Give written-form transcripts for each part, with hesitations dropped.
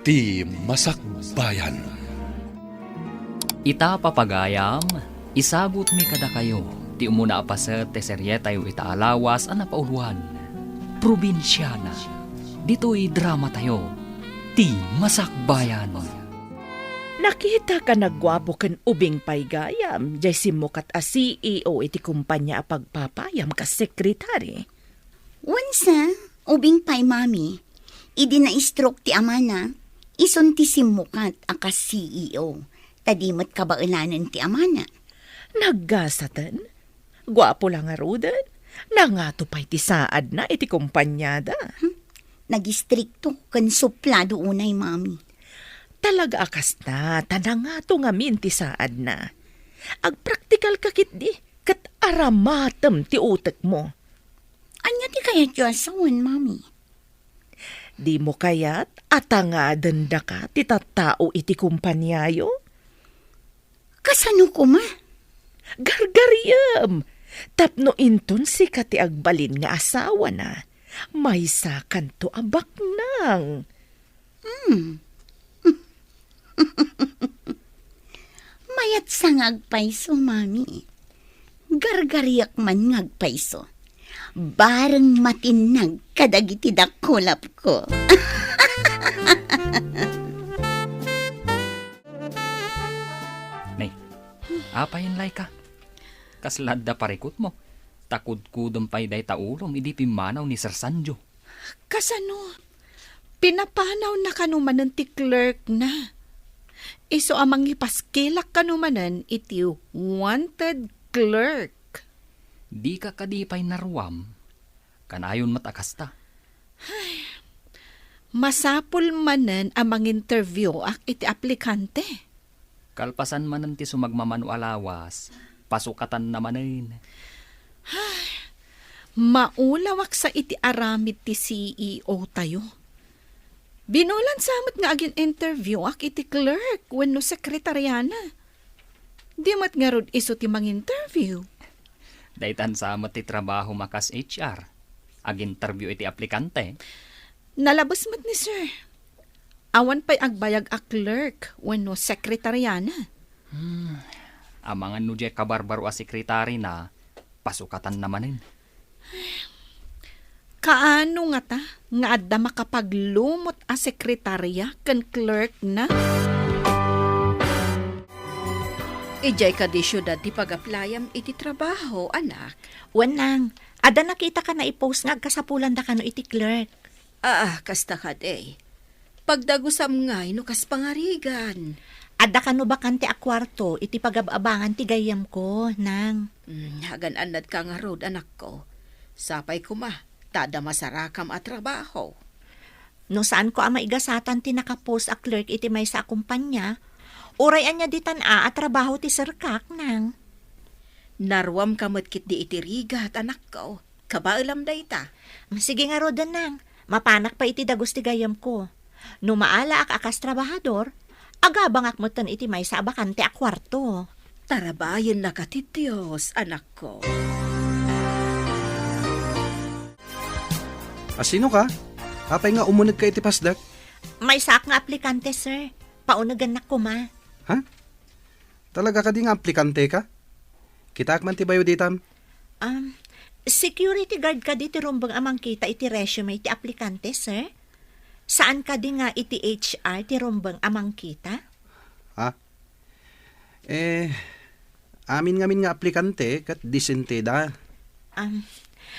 Ti Masakbayan. Ita papagayam, isagot mi kada kayo. Ti umuna apaset te serye tayo itaalawas ang napauluhan. Probinsyana. Dito'y drama tayo. Ti Masakbayan. Nakita ka nagwapo kan ubing paygayam, jay simukat a CEO iti kumpanya a pagpapayam ka sekretary. Wansa, ubing pay mami, idi na stroke ti amana, ison ti simukat aka CEO, tadimat kabaulanan ti amana. Naggasatan? Gwapo lang nga rudan. Nangato pa'y ti saad na iti kumpanyada. Nagistrikto kan suplado unay mami. Talaga akas na, tanangato nga min ti saad na. Agpraktikal kakit di, kat aramatem ti utek mo. Anya ti kaya Diyosawan, mami? Di mo kayat atangadan da ka ti tattao iti kumpanyayo? Kasano ko ma? Gargariyam! Tapno inton si kati agbalin nga asawa na. May sakan to abaknang. Mayat sa ngagpaiso, mami. Gargariyak man ngagpaiso. Bareng matinag kadagiti dakulap ko. Nay, apayin lay ka. Kaslad da parikot mo. Takod-kudom pa'y day taulom, idi pimanaw ni Sir Sanjo. Kasano? Pinapanaw na kanumanan ti clerk na. Iso amang ipaskilak kanumanan iti wanted clerk. Di ka kadipay naruam. Kanayon matakasta. Masapul manan amang interview ak iti aplikante. Kalpasan man ti sumagmamano alawas, pasukatan namanin. Maulawak sa iti aramid ti CEO tayo. Binulan samot nga agin interview ak iti clerk wenno sekretaryana. Di mat nga rod iso ti mang interview. Daytan samot ti trabaho makas HR. Ag-interview iti aplikante. Nalabas mat ni sir. Awan pa'y agbayag a clerk wenno sekretaryana. Amangan no di kabarbaro a sekretary na, pasukatan namanin. Kaano nga ta? Nga adda makapaglumot a sekretarya ken clerk na? Ijay ka di syudad ti pag-aplayam iti trabaho, anak. Wanang, ada nakita ka na i-post nga kasapulan da ka no iti clerk. Kasta ka day. Pagdagusam ngay no kas pangarigan. Ada ka no bakante a kwarto iti pag-abangan ti gayam ko, nang. Hagan-anad ka nga rod, anak ko. Sapay ko ma, tada masarakam at trabaho. No saan ko ama igasatan ti nakapost a clerk iti may sa kumpanya, urayan niya ditan at trabaho ti serkak, nang. Narwam kamot kit di iti rigat, anak ko. Kabailam day ta. Sige nga rodan, nang. Mapanak pa iti dagos ti gayam ko. No maala ak akas trabahador, agabang akmutan iti may sa bakante a kwarto. Tarabayan na ka ti Diyos, anak ko. Sino ka? Apay nga umunag ka iti pasdak? May saak nga aplikante, sir. Paunagan na ko, ma. Ha? Talaga ka di nga aplikante ka? Kita man ti bayo ditam? Security guard ka di ti rumbang amang kita iti resume iti aplikante, sir. Saan ka di nga iti HR ti rumbang amang kita? Ha? Amin nga aplikante kat disente da.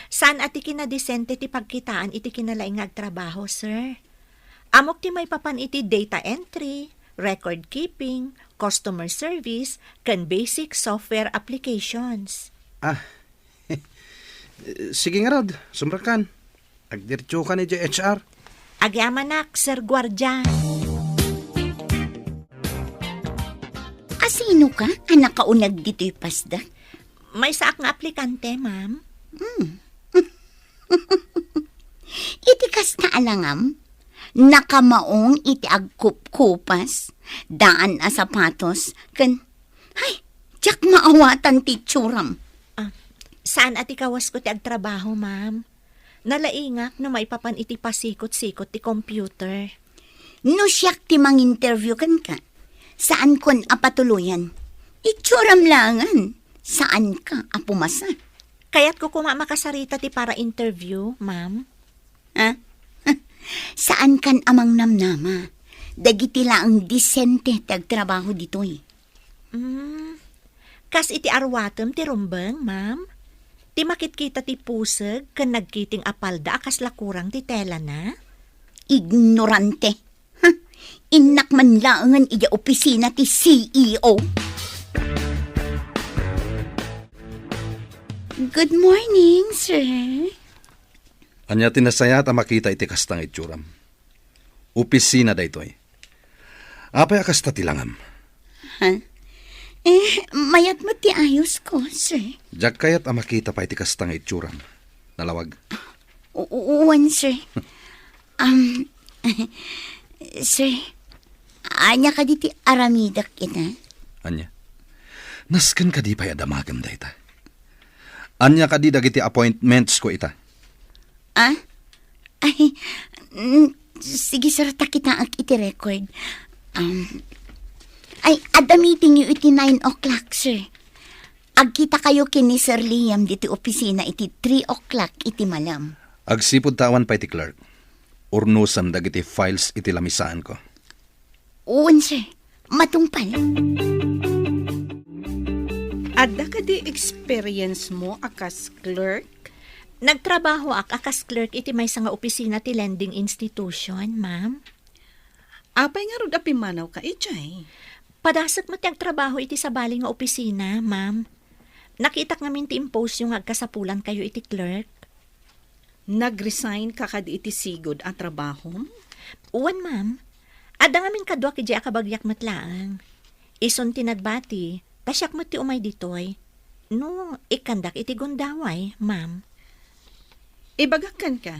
Saan ati kinadisente ti pagkitaan iti kinalaing nga agtrabaho, sir? Amok ti may papan iti data entry, record keeping, customer service, kan basic software applications. Sige nga rod, sumrakan. Agdirtyo ka ni HR. Agyamanak, sir Guardia. Asino ka? Anak kaunag dito'y pasda? May saak nga aplikante, ma'am. Iti kas na alangam, nakamaong iti agkup-kupas, daan a sapatos, jak maawatan ti tsuram. Saan ati kawas ko ti agtrabaho, ma'am? Nalaingak na maipapan iti pasikot-sikot ti computer. No siyak ti mang-interview kan ka. Saan kon apatuluyan? Itsuram langan. Saan ka apumasa? Kaya't ko makasarita ti para interview, ma'am. Ha? Saan kan amang namnama? Dagiti laang disente tagtrabaho ditoy. Kas iti arwatem ti rumbeng, ma'am. Ti makit-kita ti puseg ken nagkiting apalda akas lakurang ti tela na. Ignorante. Inak man laangan iya opisina ti CEO. Good morning, sir. Anya tinasaya ta makita iti kastang itsuram. Opisina daytoy. Apay akas ta tilangam. Mayat mo ti ayos ko, sir. Jak kayat makita pa iti kastang itsuram. Nalawag. Uwan, sir. Sir, anya ka di ti aramidak ina? Anya. Nasken ka di pa'y adamagam dayta. Anya ka di dagiti appointments ko ita. Ay, sige sir, takita ang iti record. Ada meeting yu iti 9 o'clock, sir. Agkita kayo kini Sir Liam diti opisina iti 3 o'clock iti malam. Agsipod tawan pa iti clerk. Urnusan dagiti files iti lamisaan ko. Uwan, sir. Matungpal. Adda ka di experience mo akas clerk? Nagtrabaho akas clerk iti may nga opisina ti lending institution, ma'am. Apay nga rod apimanaw ka ijay. Padasat mo ti agtrabaho iti sabali nga opisina, ma'am. Nakita nga min ti impose yung agkasapulan kayo iti clerk. Nag-resign ka kadi iti sigod ang trabaho? Uwan, ma'am. Ada nga min kadwa kiti akabagyak matlaang. Ison tinadbati, tasyak mo ti umay ditoy. No, ikandak iti gundaway, ma'am. Ibagakan ka.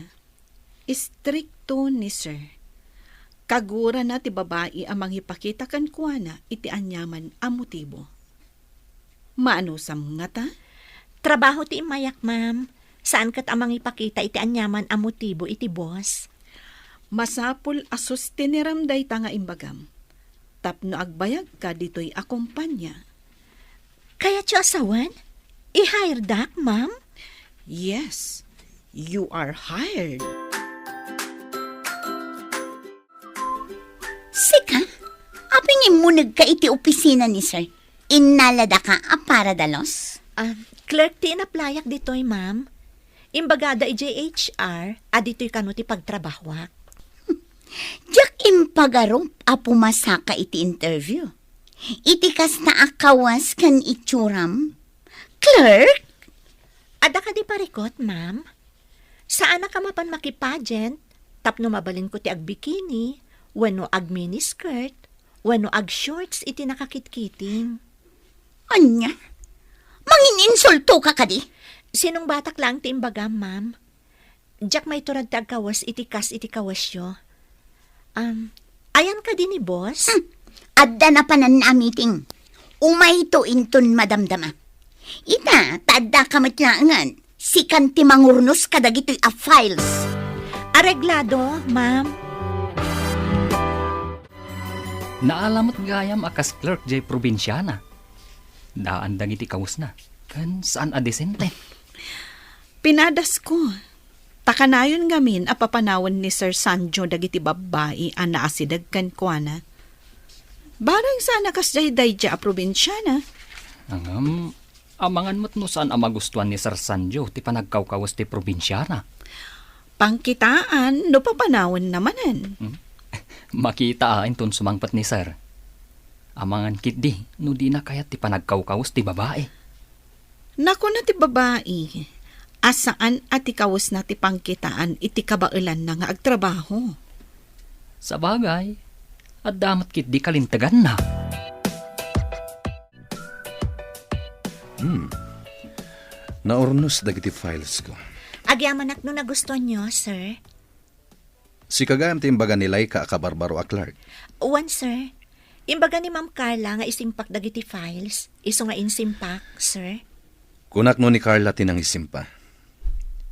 Istrikto ni sir. Kagura na ti babae amang ipakita kan kuana iti anyaman a motibo. Maano sam nga ta? Trabaho ti imayak, ma'am. Saan kat amang ipakita iti anyaman a motibo iti boss? Masapul asus tiniramday ta nga imbagam. Tapno agbayag ka dito'y akumpanya. Kaya tiyo asawan? I-hire dak, ma'am? Yes, you are hired. Sika, aping imunag ka iti opisina ni sir. Inalada ka para dalos? Clerk ti inaplayak dito'y, ma'am. Imbagada IJHR, dito'y kano ti pagtrabahwak. Diyak impagarup a pumasa ka iti interview. Iti kas na akawas kan itsuram. Clerk? Ada ka di parikot, ma'am? Saan na ka mapan makipagent? Tapno mabalin ko ti agbikini, wano ag miniskirt, wano ag shorts iti nakakitkiting. Anya? Mangin-insulto ka kadi? Sinong batak lang ti imbagam, ma'am? Diyak may turad ti agkawas iti kas iti kawasyo. Ayan ka din ni boss? Adda na panan na meeting. Umay to inton madamdama. Ita, tadda ka matlangan. Sikan ti mangurnos kadagito'y a files. Areglado, ma'am. Naalamot gayam akas clerk jay probinsyana. Daan dagiti kawas na. Kan saan adesente? Pinadas ko. Takanayon gamin apapanawan ni Sir Sanjo dagiti babae a naasidag kan kuana. Barang sana kas jay a probinsyana. Amangan mo't no saan amagustuhan ni Sir Sanjo ti panagkawkawas ti probinsyana. Pangkitaan no papanawan namanan. Makita inton sumangpat ni Sir. Amangan kit di, no di na kayat ti panagkawkawas ti babae. Naku na ti babae. Asaan at ikawas na ti pangkitaan iti kabailan na nga agtrabaho. Sa bagay, at damat kit di kalintagan na. Naurnos dagiti files ko. Agyaman no nagustuhan nyo, sir. Si kagayam ti imbaga nilay ka akabarbaro a clerk. Uwan, sir. Imbaga ni Ma'am Carla nga isimpak dagiti files. Iso nga insimpak, sir. Kunak no ni Carla tinang isimpa.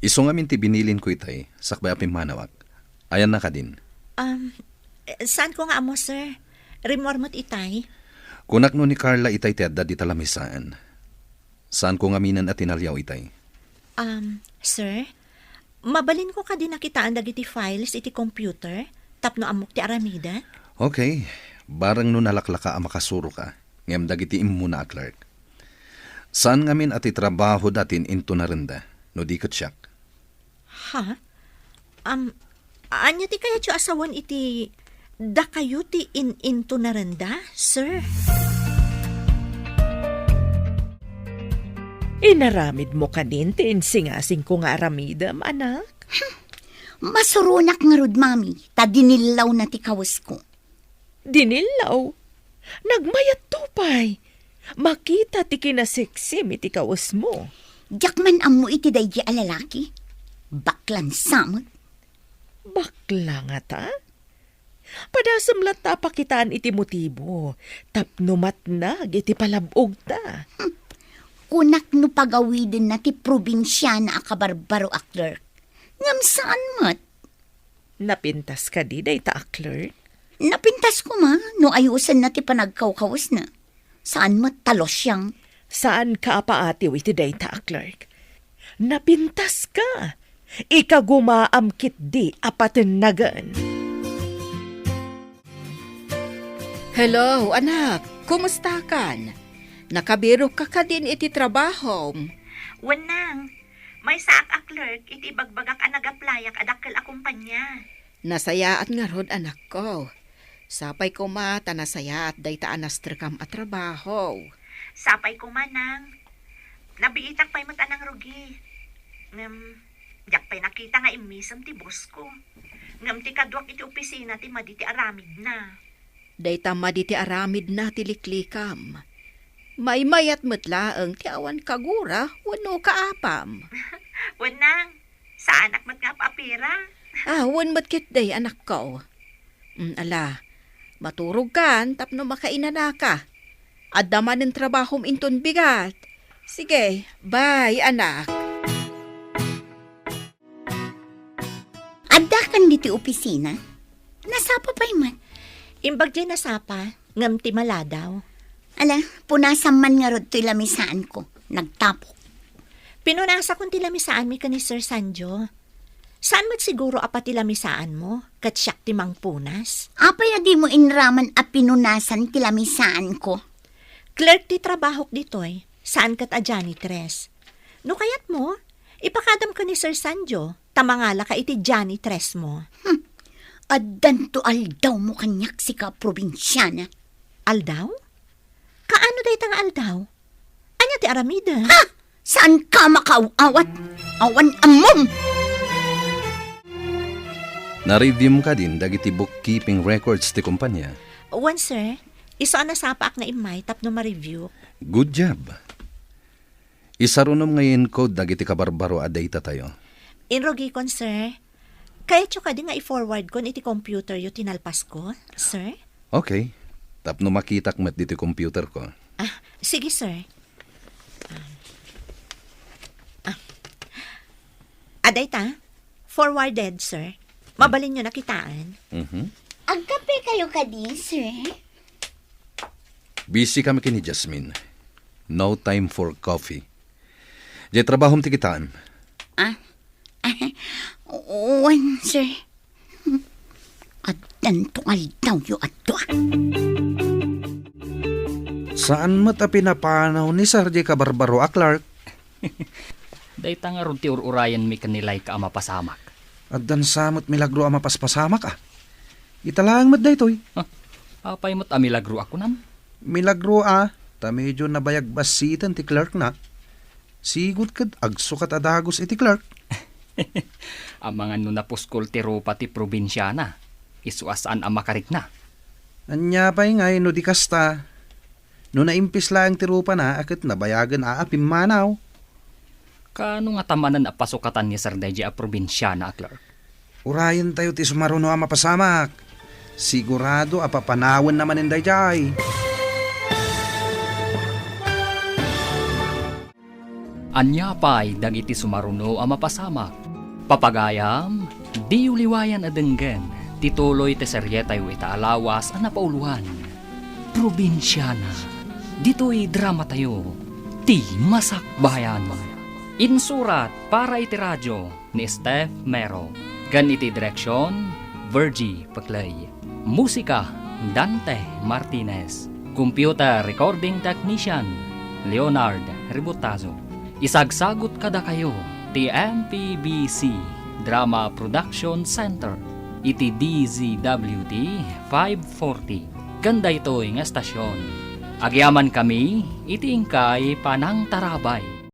Iso nga minti binilin ko itay, sakbay apim manawak. Ayan na ka din. Saan ko nga amo, sir? Rimormot itay? Kunak no ni Carla itay ti adda di talamisaan. Saan ko ngaminan at tinalyaw itay? Sir? Mabalin ko ka din nakitaan dagiti files iti computer, tapno amok ti aramida? Okay, barang no nalaklaka ang makasuro ka, ngem dagiti imuna a clerk. Saan ngamin at itrabaho datin into na rinda, no di siyak? Ha? Anya ti kaya tiyo asawan iti da kayo ti into na randa, sir? Inaramid mo kanin ti insingasing ko nga aramidam, anak. Masurunak nga rod, mami. Ta dinilaw na ti kawas ko. Dinilaw. Nagmayat tupay. Makita ti kinasiksim iti kawas mo. Jakman amo iti daydi a lalaki. Baklan samot. Bakla nga ta? Padasam lang ta pakitaan iti motibo. Tapnumat na, iti palabog ta. Kunak no pagawidin na ti probinsya na akabarbaro a clerk. Ngam saan mat? Napintas ka di, day ta, clerk. Napintas ko ma, no ayusan na ti panagkawkawas na. Saan mat talos siyang? Saan ka paatiw iti day ta, clerk? Napintas ka. Ikagumaam kit di apaten nagan. Hello, anak. Kumusta kan? Nakabiro ka din iti trabaho. Wanang, may saak a clerk iti bagbagak a nagaplayak adakkel a kumpanya. Nasayaat nga rod, anak ko. Sapay ko mata nasayaat dayta anastrikam at trabaho. Sapay ko manang. Nabiitak pa'y matanang rugi. Yak pa'y nakita nga imisam ti boss ko. Ngam ti kadwak iti opisina ti maditi aramid na. Dayta maditi aramid na tiliklikam. Mayat matlaang ti awan kagura wano kaapam. Wanang, sa anak mat nga papira? Wan matkit day, anak ko. Ala, maturog kan tapno makainana ka. Addaman ng trabahom inton bigat. Sige, bye, anak. Adda kan diti opisina? Nasapa pa'y mat? Imbag di nasapa, ngam ti maladaw. Ala, punasan man nga rod to'y lamisaan ko. Nagtapok. Pinunasa kong tilamisaan mi ka ni Sir Sanjo. Saan mat siguro apat tilamisaan mo? Kat siyak timang punas? Apay di mo inraman a pinunasan tilamisaan ko. Clerk ti trabahok ditoy. Saan kat a janitress? No kayat mo, ipakadam ka ni Sir Sanjo. Tamangala ka iti janitress mo. Addan to aldaw mo kanyak si ka probinsyana. Aldaw? Kaano day tanga aldaw? Anya ti aramida? Ha? Saan ka makaawat? Awan amom! Na-review mo ka din dagiti bookkeeping records ti kumpanya. Wan sir, iso na sapak na imay tapno ma-review. Good job. Isarunom ngayon ko dagiti kabarbaro a data tayo. Inrogi kon sir. Kaya tso ka di nga i-forward kon iti computer yu tinalpas ko, sir? Okay. Tapno makitak met diti computer ko. Sige sir. Aday ta, forwarded sir. Mabalin nyo nakitaan. Ang kape kayo kadi, sir? Busy kami kini Jasmine. No time for coffee. Di trabahom ti kitaan. Wan, sir. Addan to aldaw yu adwa. Saan mo ta pinapanaw ni Sarje Kabarbaro a Clark? Dayta nga ron ti ururayan mi kanilay ka amapasamak. At dan samot milagro ang mapaspasamak ah. Italang mat daytoy. Apay mo't amilagro ako nam. Milagro ah. Ta medyo nabayag basitan ti Clark na. Sigud kad agsukat adagos iti Clark. Ang mga nunapuskol ti rupa ti probinsyana. Isuasaan ang makarik na. Anya pa'y ngay no di kasta. No naimpis lang ti rupa na akit nabayagan aapim manaw. Kano nga tamanan a pasukatan ni Sir Deji a probinsyana a Clark? Urayan tayo ti sumaruno ang mapasamak. Sigurado apapanawan naman in dayjay. Anya pa'y dagiti sumaruno a mapasamak. Papagayam, di uliwayan a denggen. Tituloy ti serye tayo itaalawas ang napauluhan. Probinsyana. Dito'y drama tayo. Ti Masak Bayan. Insurat para iti radyo ni Steph Mero. Gan iti direksyon, Virgie Paclay. Musika, Dante Martinez. Computer Recording Technician, Leonard Ributazo. Isagsagot kada kayo, ti MPBC Drama Production Center. Iti DZWT 540. Ganda ito ng estasyon. Agyaman kami, iti ingkay panang tarabay.